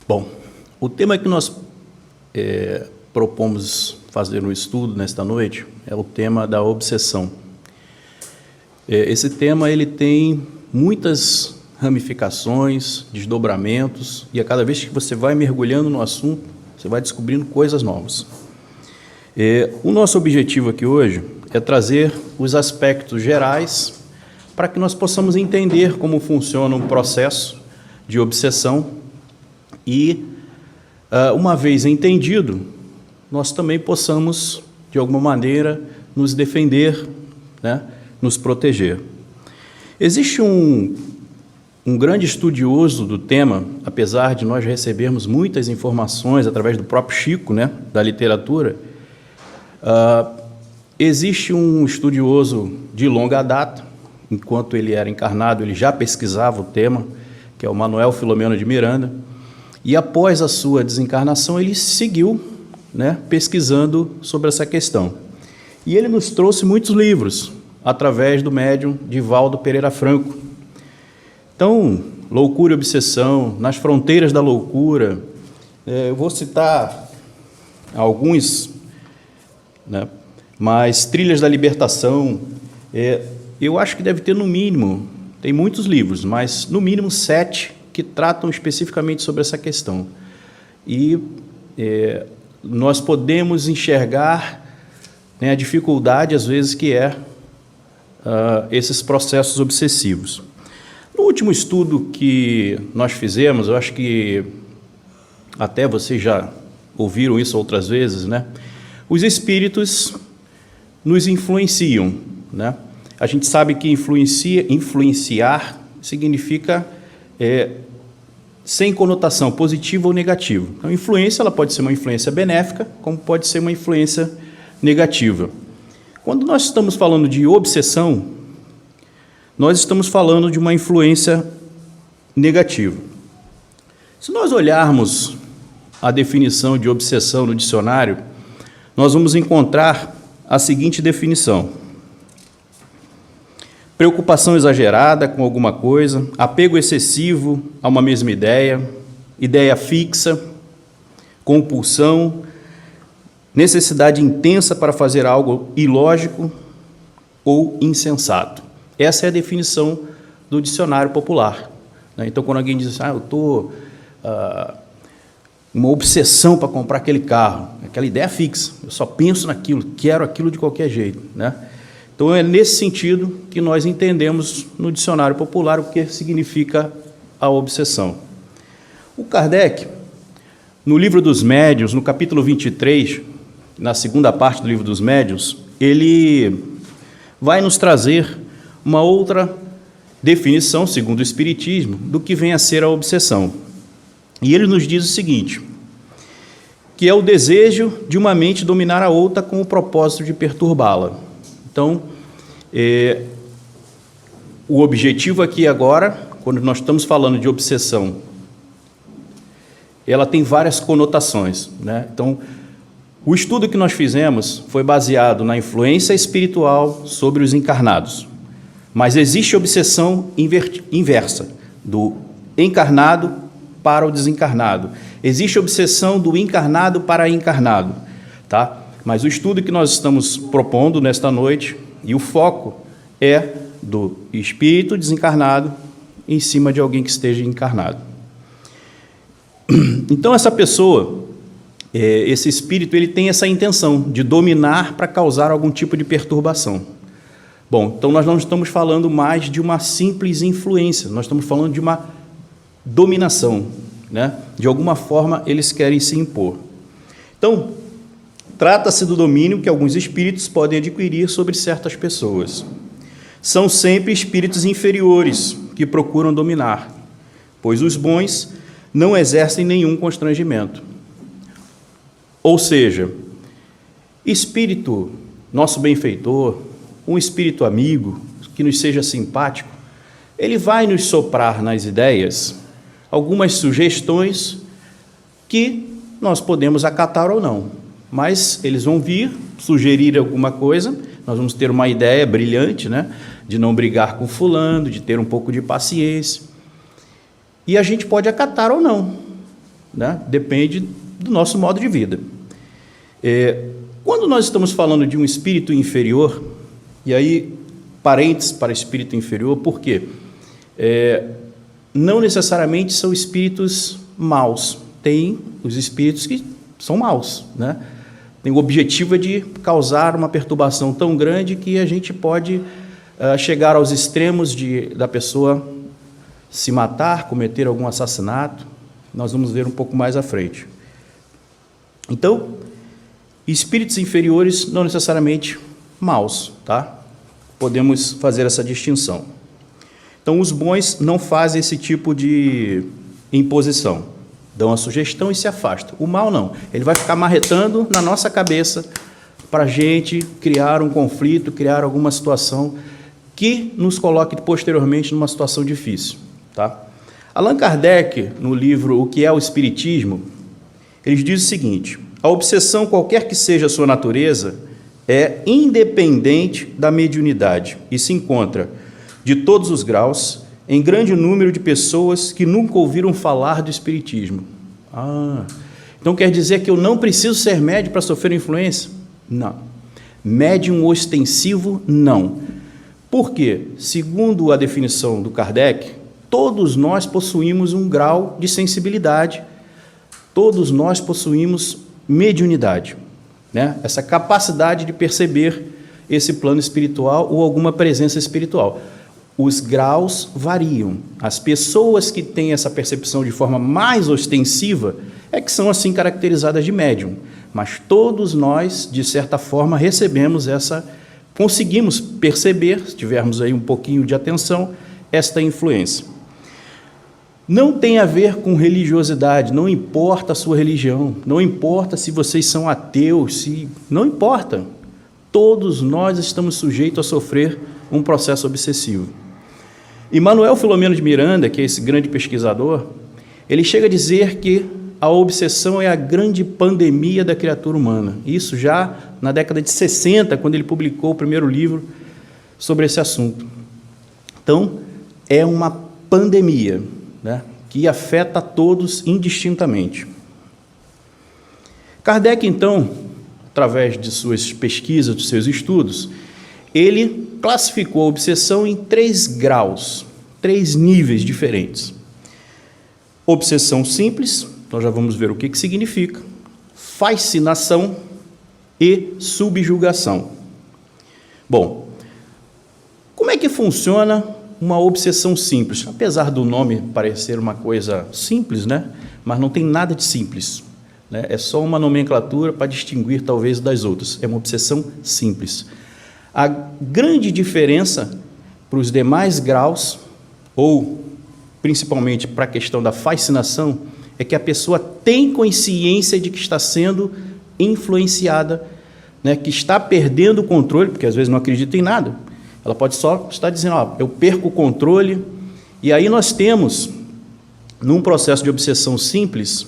Bom, o tema que nós propomos fazer um estudo nesta noite é o tema da obsessão. Esse tema ele tem muitas ramificações, desdobramentos, e a cada vez que você vai mergulhando no assunto, você vai descobrindo coisas novas. O nosso objetivo aqui hoje é trazer os aspectos gerais para que nós possamos entender como funciona um processo de obsessão e, uma vez entendido, nós também possamos, de alguma maneira, nos defender, né, nos proteger. Existe um grande estudioso do tema, apesar de nós recebermos muitas informações através do próprio Chico, né, da literatura, existe um estudioso de longa data, enquanto ele era encarnado, ele já pesquisava o tema, que é o Manuel Filomeno de Miranda, e após a sua desencarnação ele seguiu, né, pesquisando sobre essa questão. E ele nos trouxe muitos livros, através do médium Divaldo Pereira Franco. Então, Loucura e Obsessão, Nas Fronteiras da Loucura, eu vou citar alguns, né, mas Trilhas da Libertação, eu acho que deve ter no mínimo, tem muitos livros, mas no mínimo 7 que tratam especificamente sobre essa questão. E nós podemos enxergar, né, a dificuldade, às vezes, que esses processos obsessivos. No último estudo que nós fizemos, eu acho que até vocês já ouviram isso outras vezes, né? Os espíritos nos influenciam, né? A gente sabe que influenciar significa sem conotação positiva ou negativa. Então, influência ela pode ser uma influência benéfica, como pode ser uma influência negativa. Quando nós estamos falando de obsessão, nós estamos falando de uma influência negativa. Se nós olharmos a definição de obsessão no dicionário, nós vamos encontrar a seguinte definição: preocupação exagerada com alguma coisa, apego excessivo a uma mesma ideia, ideia fixa, compulsão, necessidade intensa para fazer algo ilógico ou insensato. Essa é a definição do dicionário popular. Então, quando alguém diz assim, eu estou uma obsessão para comprar aquele carro, aquela ideia fixa, eu só penso naquilo, quero aquilo de qualquer jeito, né? Então, é nesse sentido que nós entendemos no dicionário popular o que significa a obsessão. O Kardec, no livro dos Médiuns, no capítulo 23, na segunda parte do livro dos Médiuns, ele vai nos trazer uma outra definição, segundo o Espiritismo, do que vem a ser a obsessão. E ele nos diz o seguinte, que é o desejo de uma mente dominar a outra com o propósito de perturbá-la. Então, o objetivo aqui agora, quando nós estamos falando de obsessão, ela tem várias conotações, né? Então, o estudo que nós fizemos foi baseado na influência espiritual sobre os encarnados, mas existe obsessão inversa, do encarnado para o desencarnado. Existe obsessão do encarnado para encarnado, tá? Mas o estudo que nós estamos propondo nesta noite, e o foco é do espírito desencarnado em cima de alguém que esteja encarnado. Então, essa pessoa, esse espírito, ele tem essa intenção de dominar para causar algum tipo de perturbação. Bom, então nós não estamos falando mais de uma simples influência, nós estamos falando de uma dominação, né? De alguma forma, eles querem se impor. Então, trata-se do domínio que alguns espíritos podem adquirir sobre certas pessoas. São sempre espíritos inferiores que procuram dominar, pois os bons não exercem nenhum constrangimento. Ou seja, espírito, nosso benfeitor, um espírito amigo, que nos seja simpático, ele vai nos soprar nas ideias algumas sugestões que nós podemos acatar ou não. Mas eles vão vir, sugerir alguma coisa, nós vamos ter uma ideia brilhante, né, de não brigar com fulano, de ter um pouco de paciência. E a gente pode acatar ou não, né? Depende do nosso modo de vida. Quando nós estamos falando de um espírito inferior, e aí, parênteses para espírito inferior, por quê? Não necessariamente são espíritos maus, tem os espíritos que são maus, né? Tem o objetivo de causar uma perturbação tão grande que a gente pode chegar aos extremos da pessoa se matar, cometer algum assassinato. Nós vamos ver um pouco mais à frente. Então, espíritos inferiores não necessariamente maus, tá? Podemos fazer essa distinção. Então, os bons não fazem esse tipo de imposição. Dão a sugestão e se afastam. O mal não. Ele vai ficar marretando na nossa cabeça para a gente criar um conflito, criar alguma situação que nos coloque posteriormente numa situação difícil, tá? Allan Kardec, no livro O que é o Espiritismo, ele diz o seguinte: a obsessão, qualquer que seja a sua natureza, é independente da mediunidade e se encontra, de todos os graus, em grande número de pessoas que nunca ouviram falar do Espiritismo. Então quer dizer que eu não preciso ser médium para sofrer influência? Não. Médium ostensivo, não. Por quê? Segundo a definição do Kardec, todos nós possuímos um grau de sensibilidade, todos nós possuímos mediunidade, né? Essa capacidade de perceber esse plano espiritual ou alguma presença espiritual. Os graus variam. As pessoas que têm essa percepção de forma mais ostensiva é que são assim caracterizadas de médium, mas todos nós, de certa forma, conseguimos perceber, se tivermos aí um pouquinho de atenção, esta influência. Não tem a ver com religiosidade, não importa a sua religião, não importa se vocês são ateus, não importa. Todos nós estamos sujeitos a sofrer um processo obsessivo. E Manuel Filomeno de Miranda, que é esse grande pesquisador, ele chega a dizer que a obsessão é a grande pandemia da criatura humana. Isso já na década de 60, quando ele publicou o primeiro livro sobre esse assunto. Então, é uma pandemia, né, que afeta a todos indistintamente. Kardec, então, através de suas pesquisas, dos seus estudos, ele classificou a obsessão em 3 graus, 3 níveis diferentes. Obsessão simples, nós já vamos ver o que significa, fascinação e subjugação. Bom, como é que funciona uma obsessão simples? Apesar do nome parecer uma coisa simples, né? Mas não tem nada de simples, né? É só uma nomenclatura para distinguir talvez das outras. É uma obsessão simples. A grande diferença para os demais graus, ou principalmente para a questão da fascinação, é que a pessoa tem consciência de que está sendo influenciada, né, que está perdendo o controle, porque às vezes não acredita em nada. Ela pode só estar dizendo, eu perco o controle. E aí nós temos, num processo de obsessão simples,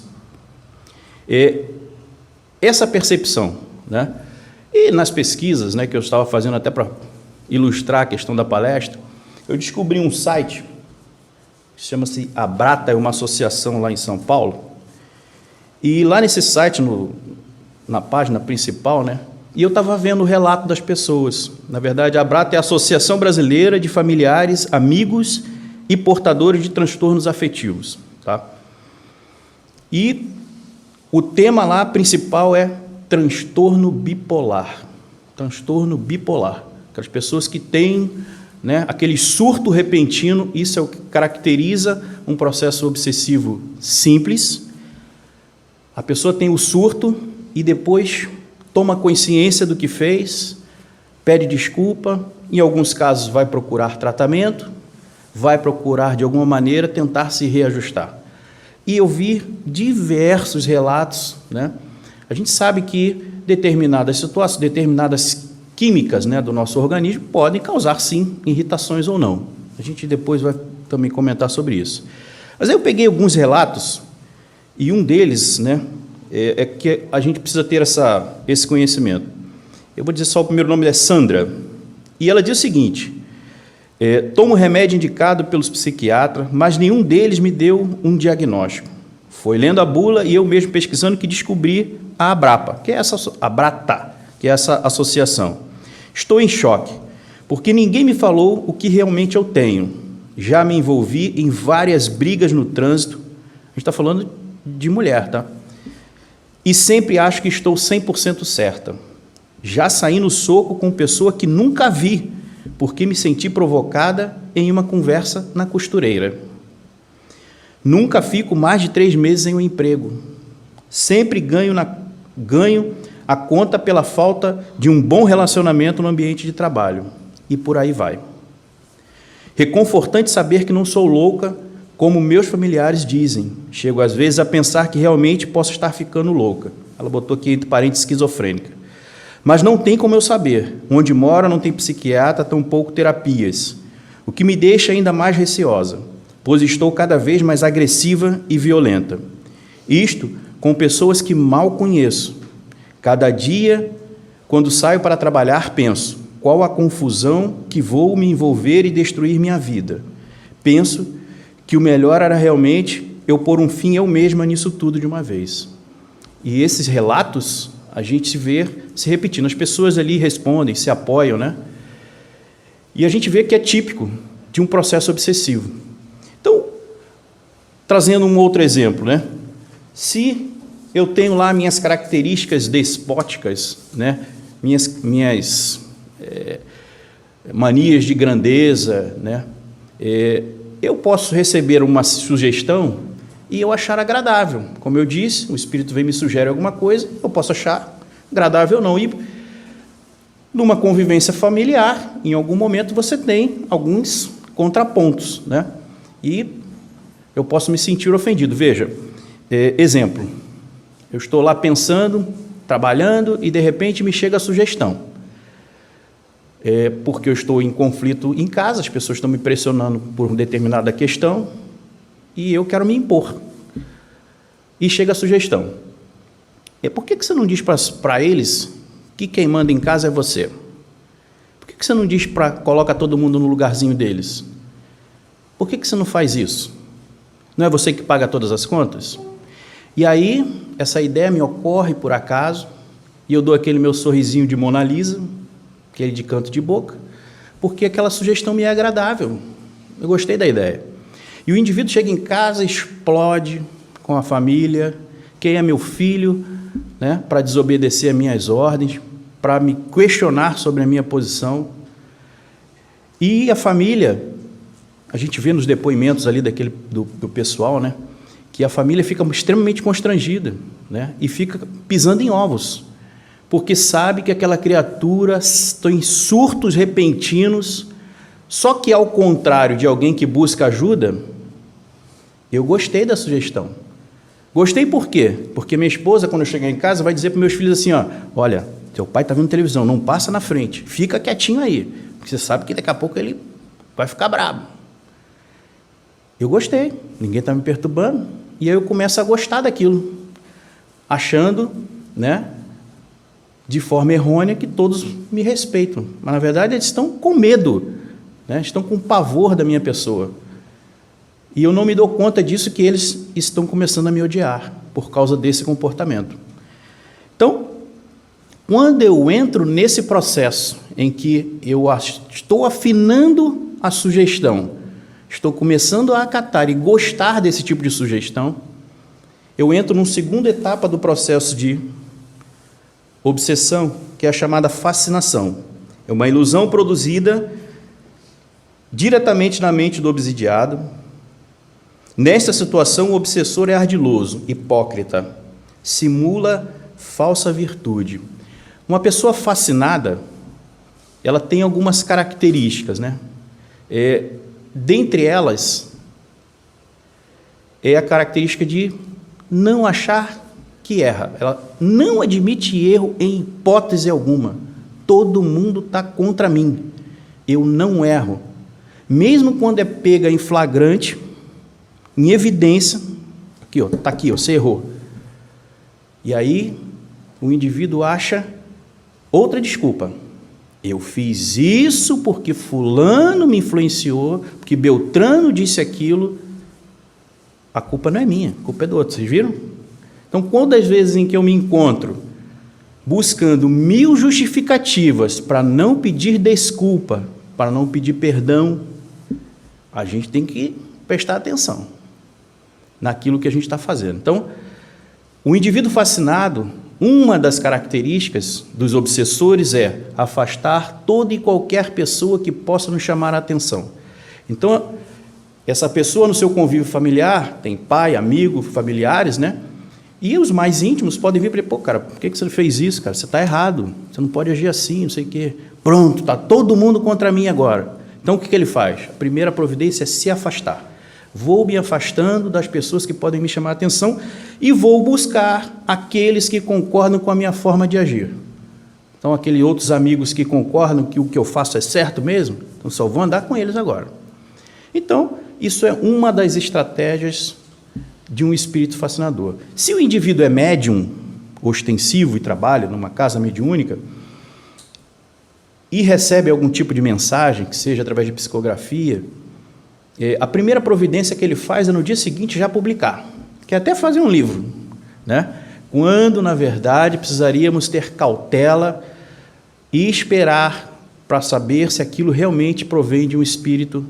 essa percepção, né? E nas pesquisas, né, que eu estava fazendo até para ilustrar a questão da palestra, eu descobri um site que chama-se Abrata, é uma associação lá em São Paulo, e lá nesse site, na página principal, né, e eu estava vendo o relato das pessoas. Na verdade, a Abrata é a Associação Brasileira de Familiares, Amigos e Portadores de Transtornos Afetivos, tá? E o tema lá principal é transtorno bipolar. Transtorno bipolar. Aquelas pessoas que têm, né, aquele surto repentino, isso é o que caracteriza um processo obsessivo simples. A pessoa tem o surto e depois toma consciência do que fez, pede desculpa, em alguns casos vai procurar tratamento, vai procurar de alguma maneira tentar se reajustar. E eu vi diversos relatos, né? A gente sabe que determinadas situações, determinadas químicas, né, do nosso organismo podem causar, sim, irritações ou não. A gente depois vai também comentar sobre isso. Mas aí eu peguei alguns relatos, e um deles, né, é que a gente precisa ter esse conhecimento. Eu vou dizer só o primeiro nome, é Sandra. E ela diz o seguinte: tomo remédio indicado pelos psiquiatras, mas nenhum deles me deu um diagnóstico. Foi lendo a bula e eu mesmo pesquisando que descobri a Abrapa, que é a Brata, que é essa associação. Estou em choque, porque ninguém me falou o que realmente eu tenho. Já me envolvi em várias brigas no trânsito. A gente está falando de mulher, tá? E sempre acho que estou 100% certa. Já saí no soco com pessoa que nunca vi, porque me senti provocada em uma conversa na costureira. Nunca fico mais de 3 meses em um emprego. Sempre ganho a conta pela falta de um bom relacionamento no ambiente de trabalho. E por aí vai. Reconfortante saber que não sou louca, como meus familiares dizem. Chego às vezes a pensar que realmente posso estar ficando louca. Ela botou aqui entre parênteses esquizofrênica. Mas não tem como eu saber. Onde mora não tem psiquiatra, tampouco terapias. O que me deixa ainda mais receosa, pois estou cada vez mais agressiva e violenta. Isto com pessoas que mal conheço. Cada dia, quando saio para trabalhar, penso, qual a confusão que vou me envolver e destruir minha vida. Penso que o melhor era realmente eu pôr um fim eu mesma nisso tudo de uma vez. E esses relatos a gente vê se repetindo. As pessoas ali respondem, se apoiam, né? E a gente vê que é típico de um processo obsessivo. Então, trazendo um outro exemplo, né? Se eu tenho lá minhas características despóticas, né? Minhas manias de grandeza, né? Eu posso receber uma sugestão e eu achar agradável. Como eu disse, o Espírito vem e me sugere alguma coisa, eu posso achar agradável ou não. E numa convivência familiar, em algum momento você tem alguns contrapontos, né? E eu posso me sentir ofendido. Veja, exemplo, eu estou lá pensando, trabalhando e de repente me chega a sugestão. Porque eu estou em conflito em casa, as pessoas estão me pressionando por uma determinada questão e eu quero me impor. E chega a sugestão. Por que você não diz para eles que quem manda em casa é você? Por que você não diz coloca todo mundo no lugarzinho deles? Por que você não faz isso? Não é você que paga todas as contas? E aí, essa ideia me ocorre por acaso, e eu dou aquele meu sorrisinho de Mona Lisa, aquele de canto de boca, porque aquela sugestão me é agradável. Eu gostei da ideia. E o indivíduo chega em casa, explode com a família, quem é meu filho, né, para desobedecer às minhas ordens, para me questionar sobre a minha posição. E a família, a gente vê nos depoimentos ali do pessoal, né, que a família fica extremamente constrangida, né, e fica pisando em ovos, porque sabe que aquela criatura está em surtos repentinos, só que ao contrário de alguém que busca ajuda, eu gostei da sugestão. Gostei por quê? Porque minha esposa, quando eu chegar em casa, vai dizer para meus filhos assim, olha, teu pai está vendo televisão, não passa na frente, fica quietinho aí, porque você sabe que daqui a pouco ele vai ficar bravo. Eu gostei, ninguém está me perturbando, e aí eu começo a gostar daquilo, achando, né, de forma errônea que todos me respeitam, mas na verdade eles estão com medo, né, estão com pavor da minha pessoa. E eu não me dou conta disso, que eles estão começando a me odiar por causa desse comportamento. Então, quando eu entro nesse processo em que eu estou afinando a sugestão, estou começando a acatar e gostar desse tipo de sugestão, eu entro numa segunda etapa do processo de obsessão, que é a chamada fascinação. É uma ilusão produzida diretamente na mente do obsidiado. Nesta situação, o obsessor é ardiloso, hipócrita, simula falsa virtude. Uma pessoa fascinada, ela tem algumas características, né? Dentre elas, é a característica de não achar que erra. Ela não admite erro em hipótese alguma. Todo mundo está contra mim. Eu não erro. Mesmo quando é pega em flagrante, em evidência, aqui, está aqui, você errou. E aí, o indivíduo acha outra desculpa. Eu fiz isso porque fulano me influenciou, porque Beltrano disse aquilo. a culpa não é minha, a culpa é do outro, vocês viram? Então, quantas vezes em que eu me encontro buscando 1000 justificativas para não pedir desculpa, para não pedir perdão, a gente tem que prestar atenção naquilo que a gente está fazendo. Então, o indivíduo fascinado, uma das características dos obsessores é afastar toda e qualquer pessoa que possa nos chamar a atenção. Então, essa pessoa no seu convívio familiar, tem pai, amigo, familiares, né? E os mais íntimos podem vir para ele, pô, cara, por que você fez isso, cara? Você está errado, você não pode agir assim, não sei o quê. Pronto, está todo mundo contra mim agora. Então, o que ele faz? A primeira providência é se afastar. Vou me afastando das pessoas que podem me chamar a atenção e vou buscar aqueles que concordam com a minha forma de agir. Então, aqueles outros amigos que concordam que o que eu faço é certo mesmo, então só vou andar com eles agora. Então, isso é uma das estratégias de um espírito fascinador. Se o indivíduo é médium, ostensivo e trabalha numa casa mediúnica e recebe algum tipo de mensagem, que seja através de psicografia, a primeira providência que ele faz é no dia seguinte já publicar, que é até fazer um livro, né? Quando, na verdade, precisaríamos ter cautela e esperar para saber se aquilo realmente provém de um espírito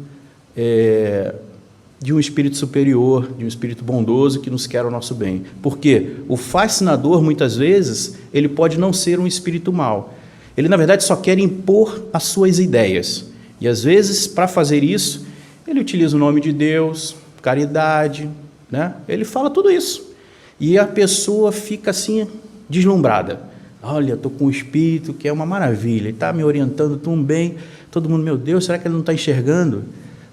superior, de um espírito bondoso que nos quer o nosso bem. Porque o fascinador, muitas vezes, ele pode não ser um espírito mau. Ele, na verdade, só quer impor as suas ideias. E, às vezes, para fazer isso, ele utiliza o nome de Deus, caridade, né? Ele fala tudo isso. E a pessoa fica assim, deslumbrada. Olha, estou com um espírito que é uma maravilha, ele está me orientando tão bem. Todo mundo, meu Deus, será que ele não está enxergando?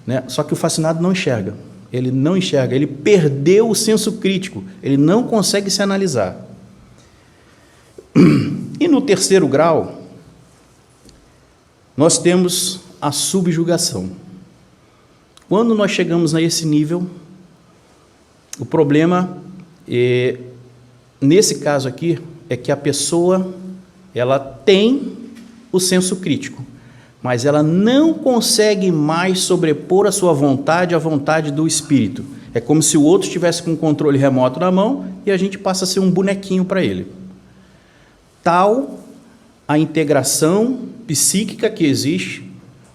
Né? Só que o fascinado não enxerga. Ele não enxerga, ele perdeu o senso crítico, ele não consegue se analisar. E no terceiro grau, nós temos a subjugação. Quando nós chegamos a esse nível, o problema, nesse caso aqui, é que a pessoa ela tem o senso crítico, mas ela não consegue mais sobrepor a sua vontade à vontade do espírito. É como se o outro estivesse com um controle remoto na mão e a gente passa a ser um bonequinho para ele. Tal a integração psíquica que existe,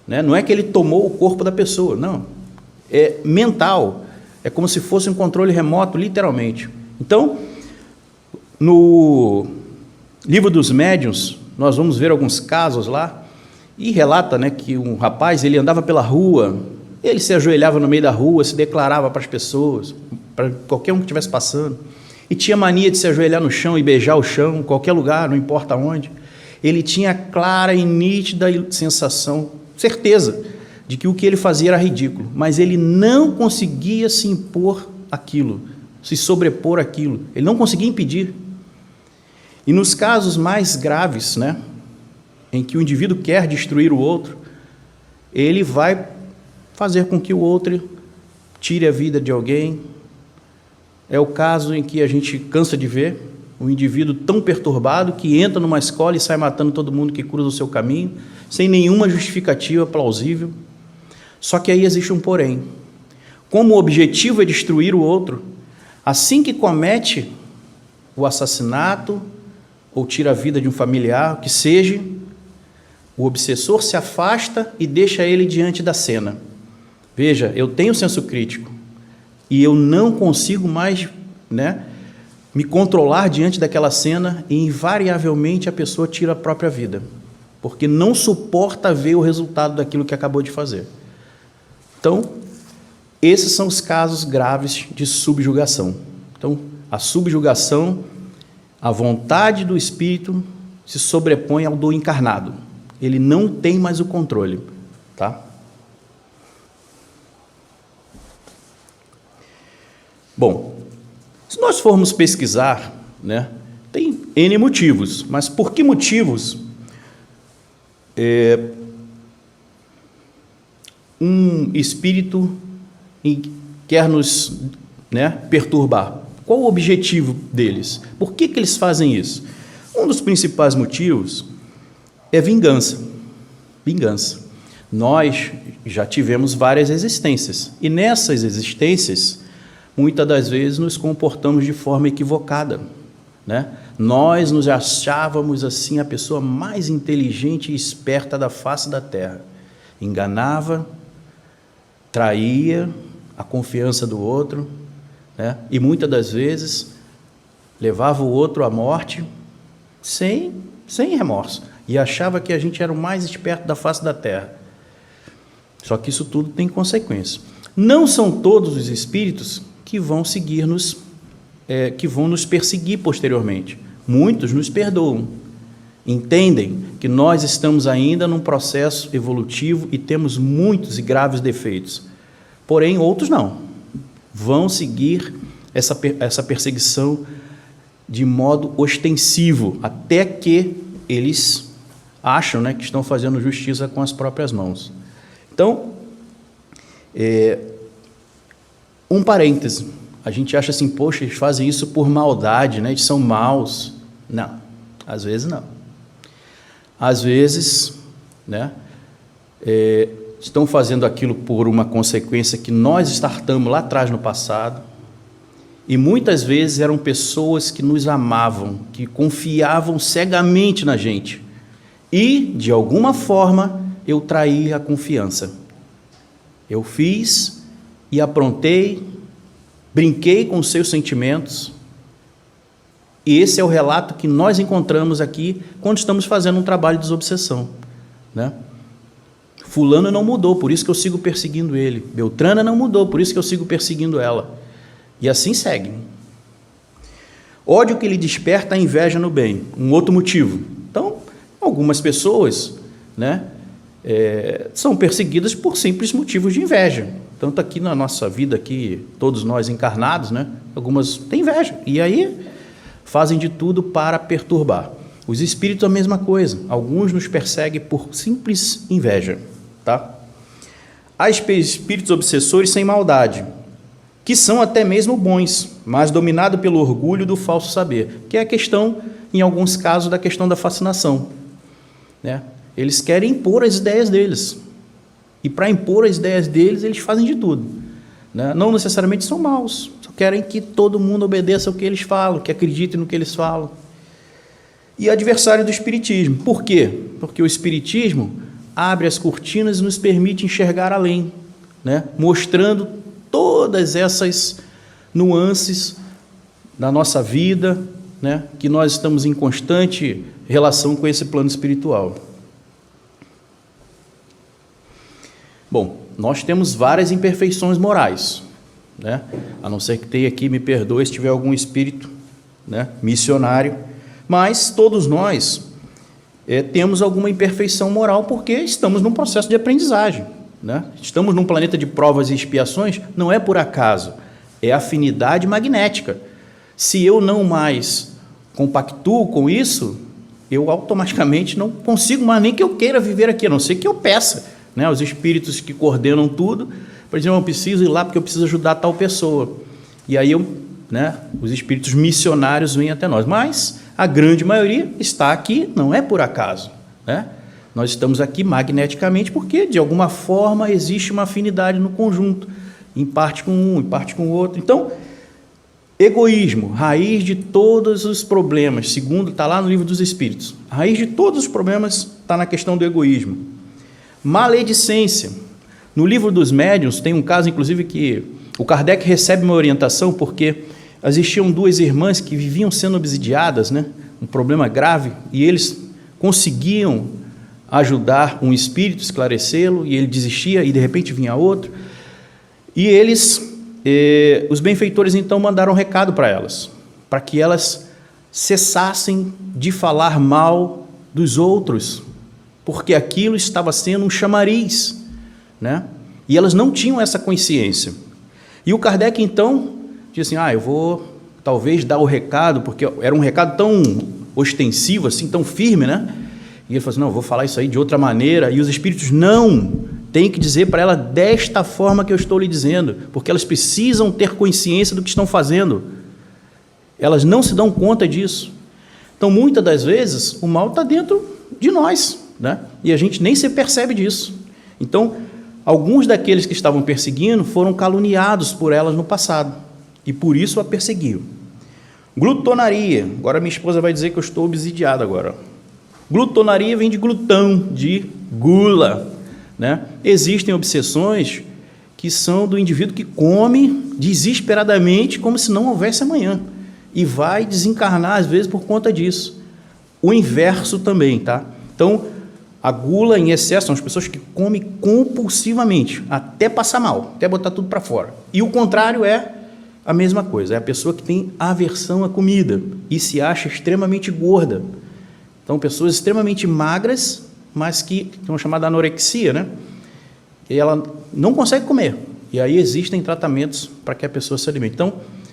né? Não é que ele tomou o corpo da pessoa, não. É mental, é como se fosse um controle remoto, literalmente. Então, no livro dos médiuns, nós vamos ver alguns casos lá, e relata, né, que um rapaz, ele andava pela rua, ele se ajoelhava no meio da rua, se declarava para as pessoas, para qualquer um que estivesse passando, e tinha mania de se ajoelhar no chão e beijar o chão, em qualquer lugar, não importa onde. Ele tinha clara e nítida sensação, certeza, de que o que ele fazia era ridículo, mas ele não conseguia se impor aquilo, se sobrepor aquilo, ele não conseguia impedir. E nos casos mais graves, né, em que o indivíduo quer destruir o outro, ele vai fazer com que o outro tire a vida de alguém. É o caso em que a gente cansa de ver um indivíduo tão perturbado que entra numa escola e sai matando todo mundo que cruza o seu caminho, sem nenhuma justificativa plausível. Só que aí existe um porém. Como o objetivo é destruir o outro, assim que comete o assassinato ou tira a vida de um familiar, o que seja, o obsessor se afasta e deixa ele diante da cena. Veja, eu tenho senso crítico e eu não consigo mais, né, me controlar diante daquela cena e invariavelmente a pessoa tira a própria vida, porque não suporta ver o resultado daquilo que acabou de fazer. Então, esses são os casos graves de subjugação. Então, a subjugação, a vontade do espírito se sobrepõe ao do encarnado. Ele não tem mais o controle, tá? Bom, se nós formos pesquisar, né, tem N motivos, mas por que motivos um espírito quer nos, né, perturbar? Qual o objetivo deles? Por que eles fazem isso? Um dos principais motivos é vingança. Vingança. Nós já tivemos várias existências, e nessas existências, muitas das vezes nos comportamos de forma equivocada, né? Nós nos achávamos assim a pessoa mais inteligente e esperta da face da terra. Enganava, traía a confiança do outro, né? E muitas das vezes levava o outro à morte sem remorso, e achava que a gente era o mais esperto da face da terra. Só que isso tudo tem consequência. Não são todos os espíritos que vão seguir-nos, que vão nos perseguir posteriormente. Muitos nos perdoam, entendem que nós estamos ainda num processo evolutivo e temos muitos e graves defeitos. Porém, outros não. Vão seguir essa perseguição de modo ostensivo, até que eles acham, né, que estão fazendo justiça com as próprias mãos. Então, um parêntese, a gente acha assim, poxa, eles fazem isso por maldade, né, eles são maus. Não, às vezes não. Às vezes, né, estão fazendo aquilo por uma consequência que nós startamos lá atrás no passado, e muitas vezes eram pessoas que nos amavam, que confiavam cegamente na gente, e, de alguma forma, eu traí a confiança. Eu fiz e aprontei, brinquei com os seus sentimentos, e esse é o relato que nós encontramos aqui quando estamos fazendo um trabalho de desobsessão, né? Fulano não mudou, por isso que eu sigo perseguindo ele. Beltrana não mudou, por isso que eu sigo perseguindo ela. E assim segue. Ódio que lhe desperta a inveja no bem, um outro motivo. Então, algumas pessoas, né, são perseguidas por simples motivos de inveja. Tanto aqui na nossa vida, aqui, todos nós encarnados, né, algumas têm inveja, e aí fazem de tudo para perturbar. Os espíritos a mesma coisa, alguns nos perseguem por simples inveja. Tá? Há espíritos obsessores sem maldade, que são até mesmo bons, mas dominados pelo orgulho do falso saber, que é a questão, em alguns casos, da questão da fascinação, né? Eles querem impor as ideias deles, e para impor as ideias deles, eles fazem de tudo, né? Não necessariamente são maus, só querem que todo mundo obedeça ao que eles falam, que acredite no que eles falam. E adversário do espiritismo. Por quê? Porque o espiritismo abre as cortinas e nos permite enxergar além, né? Mostrando todas essas nuances da nossa vida, né? Que nós estamos em constante relação com esse plano espiritual. Bom, nós temos várias imperfeições morais, né? A não ser que tenha aqui, me perdoe se tiver algum espírito, né, missionário, mas todos nós temos alguma imperfeição moral porque estamos num processo de aprendizagem, né? Estamos num planeta de provas e expiações, não é por acaso, é afinidade magnética. Se eu não mais compactuo com isso, eu automaticamente não consigo mais nem que eu queira viver aqui, a não ser que eu peça, né? Os espíritos que coordenam tudo, por exemplo, eu preciso ir lá porque eu preciso ajudar tal pessoa, e aí né, os espíritos missionários vêm até nós, mas a grande maioria está aqui, não é por acaso, né? Nós estamos aqui magneticamente porque, de alguma forma, existe uma afinidade no conjunto, em parte com um, em parte com o outro. Então, egoísmo, raiz de todos os problemas, segundo está lá no Livro dos Espíritos, a raiz de todos os problemas está na questão do egoísmo. Maledicência. No Livro dos Médiuns tem um caso, inclusive, que o Kardec recebe uma orientação porque existiam duas irmãs que viviam sendo obsidiadas, né? Um problema grave, e eles conseguiam ajudar um espírito, esclarecê-lo, e ele desistia, e de repente vinha outro, e eles, os benfeitores então mandaram um recado para elas, para que elas cessassem de falar mal dos outros, porque aquilo estava sendo um chamariz, né? E elas não tinham essa consciência. E o Kardec então disse assim, eu vou talvez dar o recado, porque era um recado tão ostensivo, assim, tão firme, né? E ele falou assim, não, eu vou falar isso aí de outra maneira, e os espíritos, não, tem que dizer para ela desta forma que eu estou lhe dizendo, porque elas precisam ter consciência do que estão fazendo, elas não se dão conta disso. Então, muitas das vezes, o mal está dentro de nós, né? E a gente nem se percebe disso. Então, alguns daqueles que estavam perseguindo foram caluniados por elas no passado. e por isso a perseguiu. Glutonaria, agora minha esposa vai dizer que eu estou obsidiado agora. Glutonaria vem de glutão, de gula, né? Existem obsessões que são do indivíduo que come desesperadamente como se não houvesse amanhã e vai desencarnar às vezes por conta disso. O inverso também, tá? Então, a gula em excesso são as pessoas que comem compulsivamente, até passar mal, até botar tudo para fora. E o contrário é a mesma coisa, é a pessoa que tem aversão à comida e se acha extremamente gorda. Então, pessoas extremamente magras, mas que são chamadas anorexia, né? E ela não consegue comer. E aí existem tratamentos para que a pessoa se alimente. Então,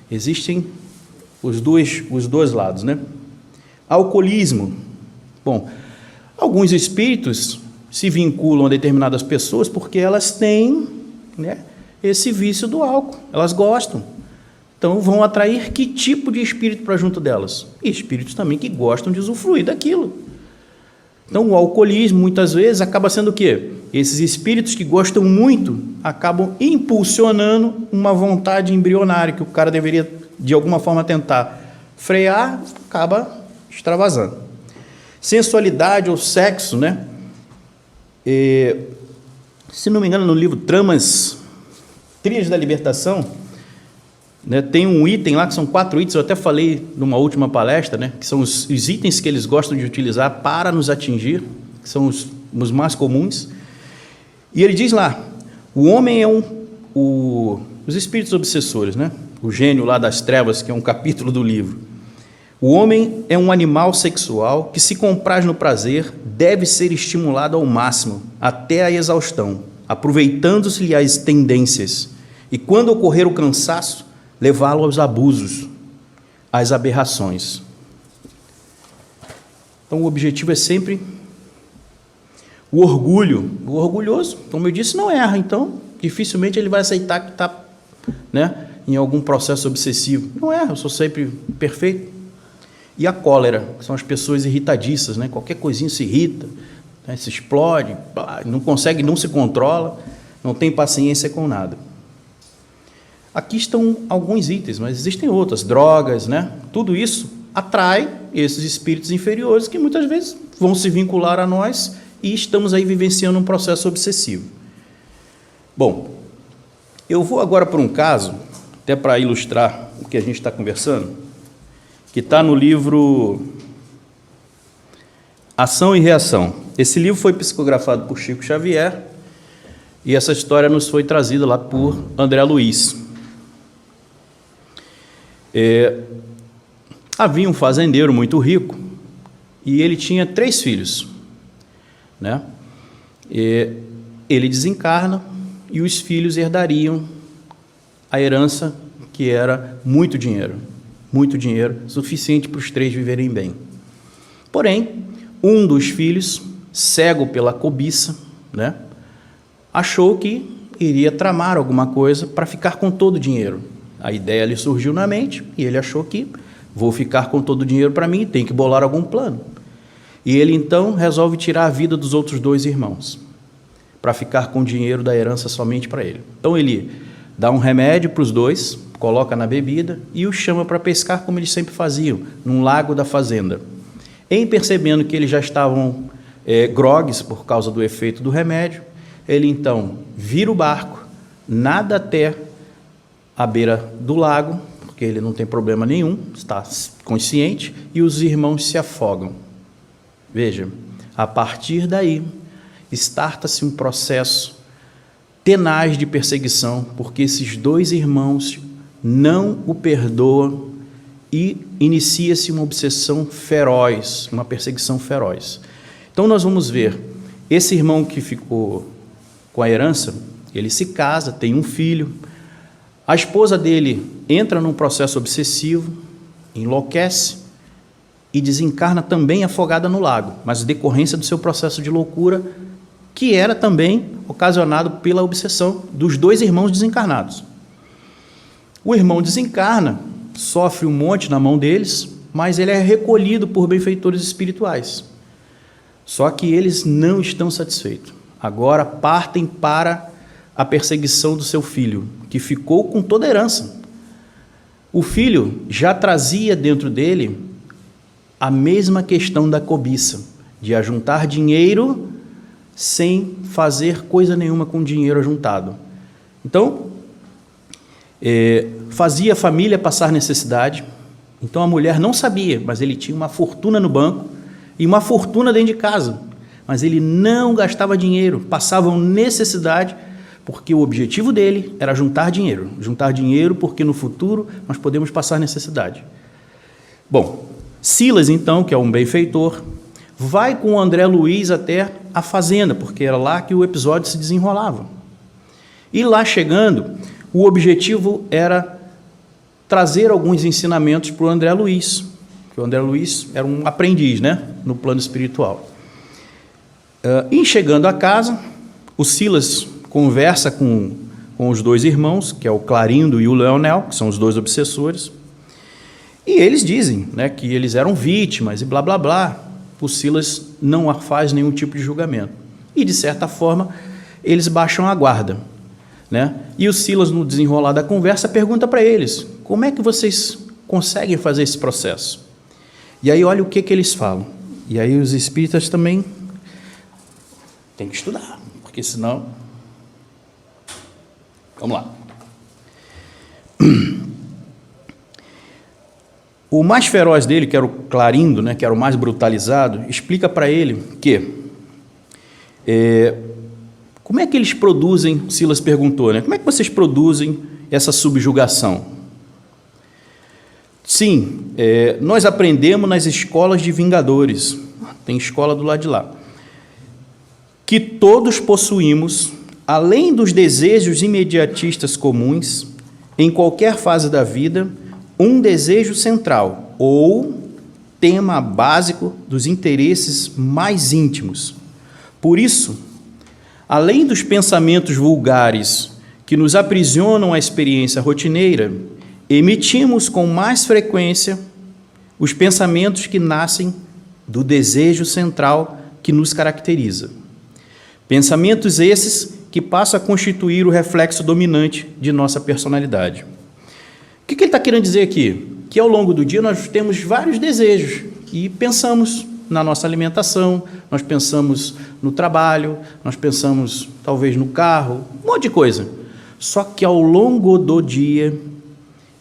existem os dois lados, né? Alcoolismo. Bom, alguns espíritos se vinculam a determinadas pessoas porque elas têm, né, esse vício do álcool. Elas gostam. Então, vão atrair que tipo de espírito para junto delas? E espíritos também que gostam de usufruir daquilo. Então, o alcoolismo, muitas vezes, acaba sendo o quê? Esses espíritos que gostam muito acabam impulsionando uma vontade embrionária que o cara deveria, de alguma forma, tentar frear, acaba extravasando. Sensualidade ou sexo, né? Se não me engano, no livro Trilhas da Libertação, né, tem um item lá, que são 4 itens, eu até falei numa última palestra, né, que são os itens que eles gostam de utilizar para nos atingir, que são os mais comuns. E ele diz lá, o homem é os espíritos obsessores, né, o gênio lá das trevas, que é um capítulo do livro. O homem é um animal sexual que, se compraz no prazer, deve ser estimulado ao máximo, até a exaustão, aproveitando-se-lhe as tendências, e quando ocorrer o cansaço, levá-lo aos abusos, às aberrações. Então, o objetivo é sempre o orgulho. O orgulhoso, como eu disse, não erra, então dificilmente ele vai aceitar que está, né, em algum processo obsessivo. Não erra, eu sou sempre perfeito. E a cólera, que são as pessoas irritadiças, né? Qualquer coisinha se irrita, né, se explode, não consegue, não se controla, não tem paciência com nada. Aqui estão alguns itens, mas existem outras, drogas, né? Tudo isso atrai esses espíritos inferiores que muitas vezes vão se vincular a nós e estamos aí vivenciando um processo obsessivo. Bom, eu vou agora para um caso, até para ilustrar o que a gente está conversando, que está no livro Ação e Reação. Esse livro foi psicografado por Chico Xavier e essa história nos foi trazida lá por André Luiz. Havia um fazendeiro muito rico e ele tinha 3 filhos, né? Ele desencarna e os filhos herdariam a herança, que era muito dinheiro, suficiente para os 3 viverem bem. Porém, um dos filhos, cego pela cobiça, né, achou que iria tramar alguma coisa para ficar com todo o dinheiro. A ideia lhe surgiu na mente e ele achou que vou ficar com todo o dinheiro para mim, tem que bolar algum plano. E ele então resolve tirar a vida dos outros 2 irmãos para ficar com o dinheiro da herança somente para ele. Então ele dá um remédio para os 2, coloca na bebida e os chama para pescar como eles sempre faziam, num lago da fazenda. Em percebendo que eles já estavam grogues por causa do efeito do remédio, ele então vira o barco, nada até à beira do lago, porque ele não tem problema nenhum, está consciente, e os irmãos se afogam. Veja, a partir daí, starta-se um processo tenaz de perseguição, porque esses 2 irmãos não o perdoam e inicia-se uma obsessão feroz, uma perseguição feroz. Então nós vamos ver, esse irmão que ficou com a herança, ele se casa, tem um filho, a esposa dele entra num processo obsessivo, enlouquece e desencarna também afogada no lago, mas decorrência do seu processo de loucura, que era também ocasionado pela obsessão dos 2 irmãos desencarnados. O irmão desencarna, sofre um monte na mão deles, mas ele é recolhido por benfeitores espirituais. Só que eles não estão satisfeitos. Agora partem para a perseguição do seu filho, que ficou com toda a herança. O filho já trazia dentro dele a mesma questão da cobiça, de ajuntar dinheiro sem fazer coisa nenhuma com o dinheiro ajuntado. Então, fazia a família passar necessidade. Então a mulher não sabia, mas ele tinha uma fortuna no banco e uma fortuna dentro de casa, mas ele não gastava dinheiro, passavam necessidade, porque o objetivo dele era juntar dinheiro porque no futuro nós podemos passar necessidade. Bom, Silas então, que é um benfeitor, vai com o André Luiz até a fazenda, porque era lá que o episódio se desenrolava. E lá chegando, o objetivo era trazer alguns ensinamentos para o André Luiz, porque o André Luiz era um aprendiz, né, no plano espiritual. E chegando a casa, o Silas conversa com os dois irmãos, que é o Clarindo e o Leonel, que são os dois obsessores, e eles dizem, né, que eles eram vítimas e blá, blá, blá. O Silas não faz nenhum tipo de julgamento. E, de certa forma, eles baixam a guarda, né? E o Silas, no desenrolar da conversa, pergunta para eles, como é que vocês conseguem fazer esse processo? E aí, olha o que eles falam. E aí, os espíritas também têm que estudar, porque senão... Vamos lá. O mais feroz dele, que era o Clarindo, né, que era o mais brutalizado, explica para ele que... como é que eles produzem, Silas perguntou, né? Como é que vocês produzem essa subjugação? Sim, nós aprendemos nas escolas de vingadores, tem escola do lado de lá, que todos possuímos, além dos desejos imediatistas comuns, em qualquer fase da vida, um desejo central, ou tema básico dos interesses mais íntimos. Por isso, além dos pensamentos vulgares que nos aprisionam à experiência rotineira, emitimos com mais frequência os pensamentos que nascem do desejo central que nos caracteriza. Pensamentos esses que passam a constituir o reflexo dominante de nossa personalidade. O que ele está querendo dizer aqui? Que ao longo do dia nós temos vários desejos e pensamos na nossa alimentação, nós pensamos no trabalho, nós pensamos talvez no carro, um monte de coisa. Só que ao longo do dia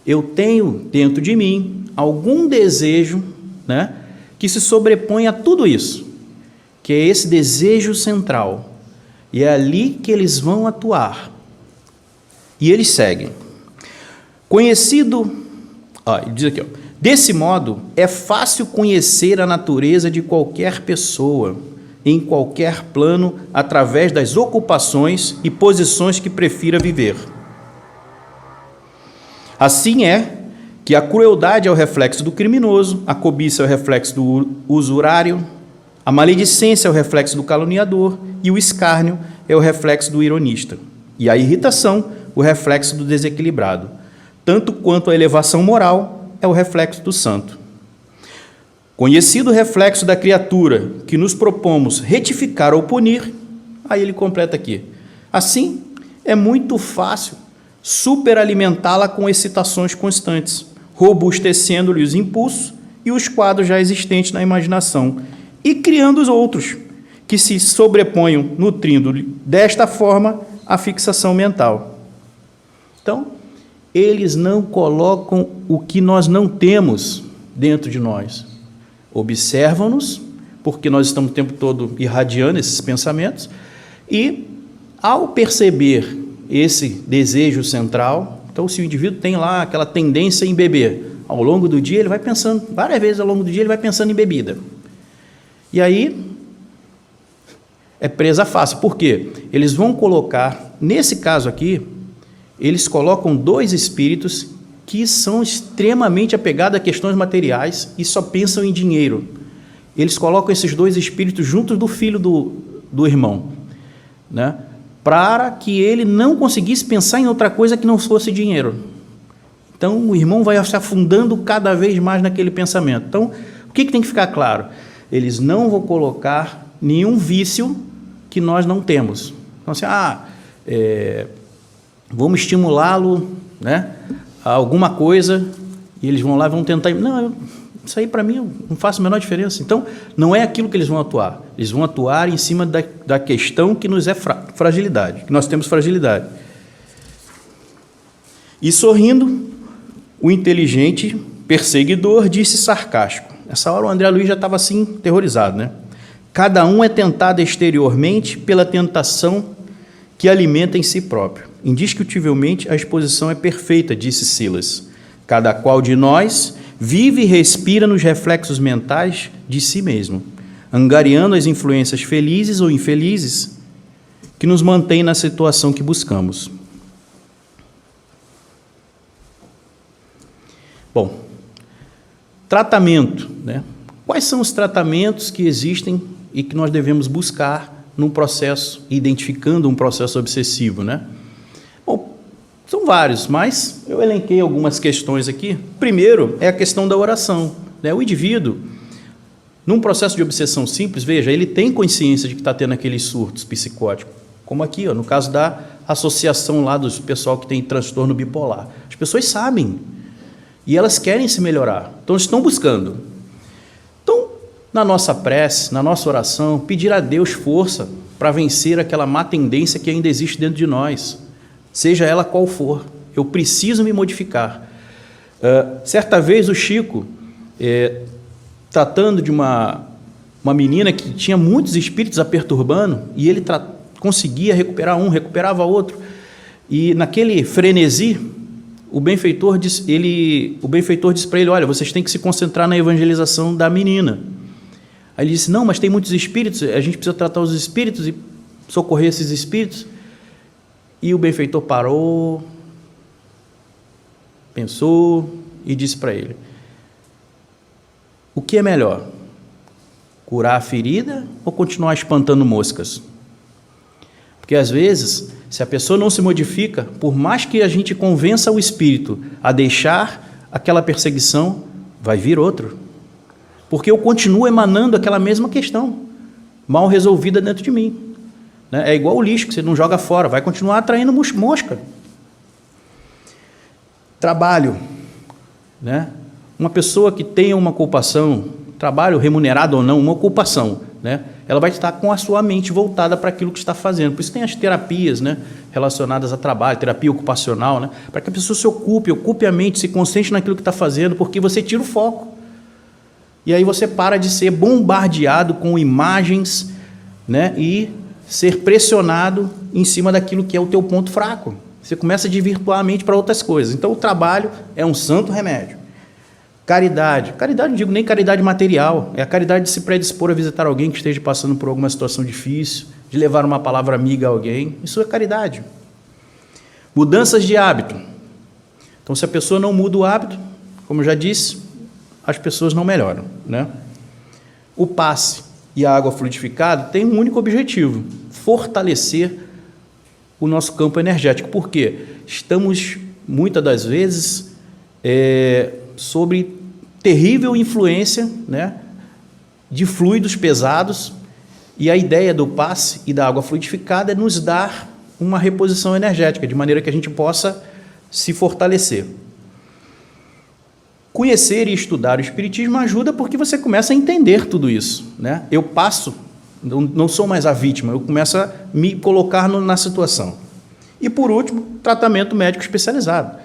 eu tenho dentro de mim algum desejo, né, que se sobrepõe a tudo isso, que é esse desejo central. E é ali que eles vão atuar. E eles seguem. Conhecido, ele diz aqui, desse modo, é fácil conhecer a natureza de qualquer pessoa, em qualquer plano, através das ocupações e posições que prefira viver. Assim é que a crueldade é o reflexo do criminoso, a cobiça é o reflexo do usurário, a maledicência é o reflexo do caluniador e o escárnio é o reflexo do ironista. E a irritação, o reflexo do desequilibrado. Tanto quanto a elevação moral é o reflexo do santo. Conhecido o reflexo da criatura que nos propomos retificar ou punir, aí ele completa aqui. Assim, é muito fácil superalimentá-la com excitações constantes, robustecendo-lhe os impulsos e os quadros já existentes na imaginação, e criando os outros, que se sobreponham, nutrindo desta forma a fixação mental. Então, eles não colocam o que nós não temos dentro de nós. Observam-nos, porque nós estamos o tempo todo irradiando esses pensamentos, e, ao perceber esse desejo central, então, se o indivíduo tem lá aquela tendência em beber, ao longo do dia ele vai pensando, várias vezes ao longo do dia ele vai pensando em bebida. E aí, é presa fácil. Por quê? Eles vão colocar, nesse caso aqui, eles colocam dois espíritos que são extremamente apegados a questões materiais e só pensam em dinheiro. Eles colocam esses dois espíritos juntos do filho do irmão, né? Para que ele não conseguisse pensar em outra coisa que não fosse dinheiro. Então, o irmão vai se afundando cada vez mais naquele pensamento. Então, o que tem que ficar claro? Eles não vão colocar nenhum vício que nós não temos. Então, assim, vamos estimulá-lo, né, alguma coisa e eles vão lá e vão tentar... Não, isso aí para mim não faz a menor diferença. Então, não é aquilo que eles vão atuar. Eles vão atuar em cima da questão que nos é fragilidade, que nós temos fragilidade. E sorrindo, o inteligente perseguidor disse sarcástico. Nessa hora o André Luiz já estava assim, terrorizado, né? Cada um é tentado exteriormente pela tentação que alimenta em si próprio. Indiscutivelmente, a exposição é perfeita, disse Silas. Cada qual de nós vive e respira nos reflexos mentais de si mesmo, angariando as influências felizes ou infelizes que nos mantêm na situação que buscamos. Bom, tratamento, né? Quais são os tratamentos que existem e que nós devemos buscar num processo, identificando um processo obsessivo, né? Bom, são vários, mas eu elenquei algumas questões aqui. Primeiro é a questão da oração, né? O indivíduo, num processo de obsessão simples, veja, ele tem consciência de que está tendo aqueles surtos psicóticos, como aqui, ó, no caso da associação lá do pessoal que tem transtorno bipolar. As pessoas sabem e elas querem se melhorar, então estão buscando. Então, na nossa prece, na nossa oração, pedir a Deus força para vencer aquela má tendência que ainda existe dentro de nós, seja ela qual for. Eu preciso me modificar. Certa vez o Chico, tratando de uma menina que tinha muitos espíritos a perturbando, e ele conseguia recuperar um, recuperava outro, e naquele frenesi, o benfeitor disse para ele, olha, vocês têm que se concentrar na evangelização da menina. Aí ele disse, não, mas tem muitos espíritos, a gente precisa tratar os espíritos e socorrer esses espíritos. E o benfeitor parou, pensou e disse para ele, o que é melhor? Curar a ferida ou continuar espantando moscas? Porque às vezes, se a pessoa não se modifica, por mais que a gente convença o espírito a deixar aquela perseguição, vai vir outro. Porque eu continuo emanando aquela mesma questão, mal resolvida dentro de mim. É igual o lixo que você não joga fora, vai continuar atraindo mosca. Trabalho. Né? Uma pessoa que tenha uma ocupação, trabalho remunerado ou não, uma ocupação, né? Ela vai estar com a sua mente voltada para aquilo que está fazendo. Por isso tem as terapias, né, relacionadas a trabalho, terapia ocupacional, né, para que a pessoa se ocupe a mente, se concentre naquilo que está fazendo, porque você tira o foco. E aí você para de ser bombardeado com imagens, né, e ser pressionado em cima daquilo que é o teu ponto fraco. Você começa a desvirtuar a mente para outras coisas. Então o trabalho é um santo remédio. Caridade. Caridade não digo nem caridade material, é a caridade de se predispor a visitar alguém que esteja passando por alguma situação difícil, de levar uma palavra amiga a alguém. Isso é caridade. Mudanças de hábito. Então, se a pessoa não muda o hábito, como eu já disse, as pessoas não melhoram, né? O passe e a água fluidificada têm um único objetivo, fortalecer o nosso campo energético. Por quê? Estamos, muitas das vezes, sobre terrível influência, né, de fluidos pesados, e a ideia do passe e da água fluidificada é nos dar uma reposição energética, de maneira que a gente possa se fortalecer. Conhecer e estudar o Espiritismo ajuda porque você começa a entender tudo isso, né? Eu passo, não sou mais a vítima, eu começo a me colocar na situação. E, por último, tratamento médico especializado.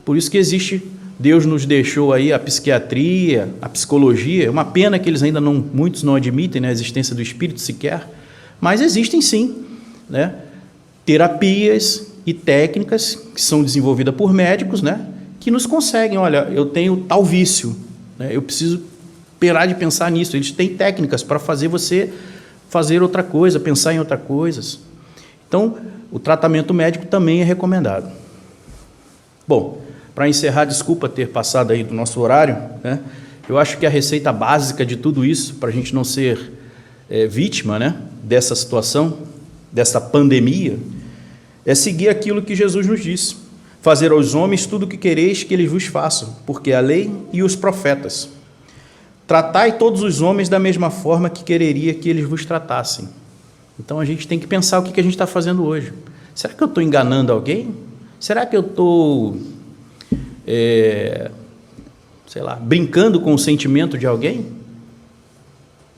Por isso que existe... Deus nos deixou aí a psiquiatria, a psicologia. É uma pena que eles ainda muitos não admitem, né, a existência do espírito sequer, mas existem sim, né, terapias e técnicas que são desenvolvidas por médicos, né, que nos conseguem, olha, eu tenho tal vício, né, eu preciso parar de pensar nisso. Eles têm técnicas para fazer você fazer outra coisa, pensar em outras coisas. Então, o tratamento médico também é recomendado. Bom, para encerrar, desculpa ter passado aí do nosso horário, né? Eu acho que a receita básica de tudo isso, para a gente não ser vítima, né, dessa situação, dessa pandemia, é seguir aquilo que Jesus nos disse: fazer aos homens tudo o que quereis que eles vos façam, porque a lei e os profetas. Tratai todos os homens da mesma forma que quereria que eles vos tratassem. Então a gente tem que pensar o que a gente está fazendo hoje. Será que eu estou enganando alguém? Será que eu estou sei lá, brincando com o sentimento de alguém?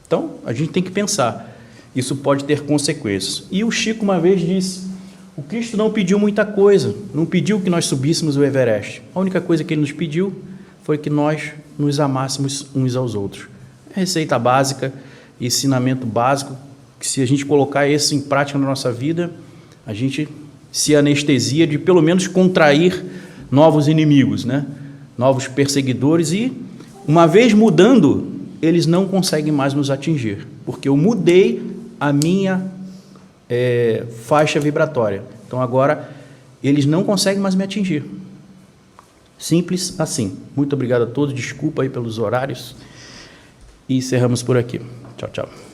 Então, a gente tem que pensar. Isso pode ter consequências. E o Chico uma vez disse, o Cristo não pediu muita coisa, não pediu que nós subíssemos o Everest. A única coisa que ele nos pediu foi que nós nos amássemos uns aos outros. Receita básica, ensinamento básico, que se a gente colocar isso em prática na nossa vida, a gente se anestesia de pelo menos contrair novos inimigos, né? Novos perseguidores, e uma vez mudando, eles não conseguem mais nos atingir, porque eu mudei a minha faixa vibratória. Então agora eles não conseguem mais me atingir. Simples assim. Muito obrigado a todos, desculpa aí pelos horários, e encerramos por aqui. Tchau, tchau.